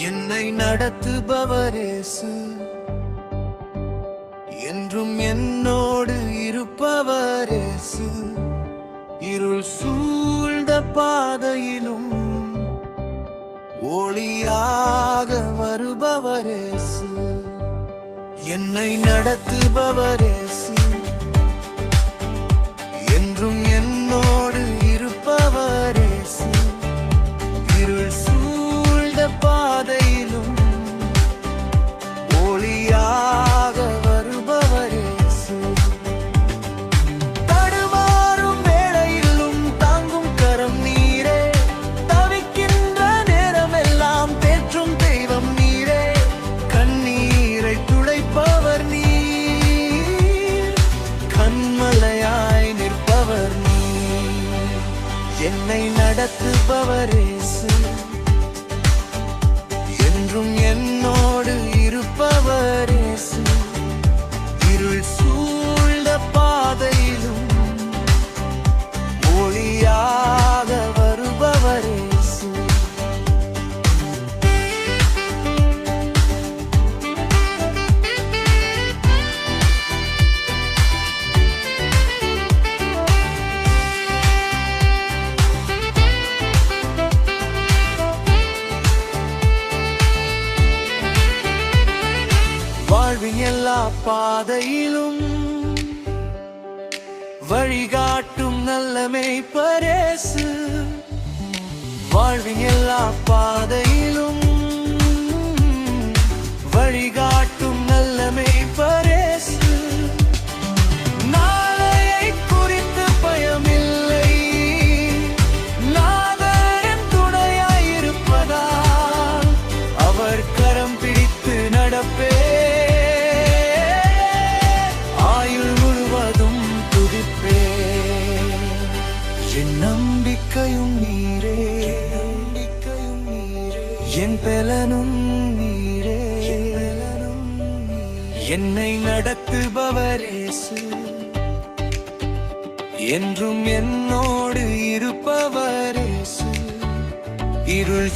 என்னை நடத்துபவரேசு, என்றும் என்னோடு இருப்பவரேசு. இருள் சூழ்ந்த பாதையிலும் ஒளியாக வருபவரேசு. என்னை நடத்துபவரேசு, என்றும் என்னோடு இருப்பவரேசு. இருள் சூழ்ந்த பாதையிலும் ஒளியாக வருபவரேசு. தடுமாறும் வேளையிலும் தாங்கும் கரம் நீரே, தவிக்கின்ற நேரமெல்லாம் தேற்றும் தெய்வம் நீரே. கண்ணீரை துடைப்பவர் நீர், கண்மலையாய் நிற்பவர் நீர். என்னை நடத்துபவரேசு, என்றும் என்னோடு இருப்பவரேசு. இருள் சூழ்ந்த பாதையிலும் ஒளியாக வருபவரேசு. வாழ்வின் எல்லா பாதையிலும் வழிகாட்டும் நல்ல மேய்ப்பரேசு. வாழ்வின் எல்லா பாதையிலும் வழிகாட்டும் நல்ல மேய்ப்பரேசு. நாளையை குறித்து பயமில்லை, நாதன் துணையாயிருப்பதால் அவர் கரம் பிடித்து நடப்பே. என் நம்பிக்கையும் நீரே, என் பலனும் நீரே. என்னை நடத்துபவரேசு, என்றும் என்னோடு இருப்பவரேசு. இருள்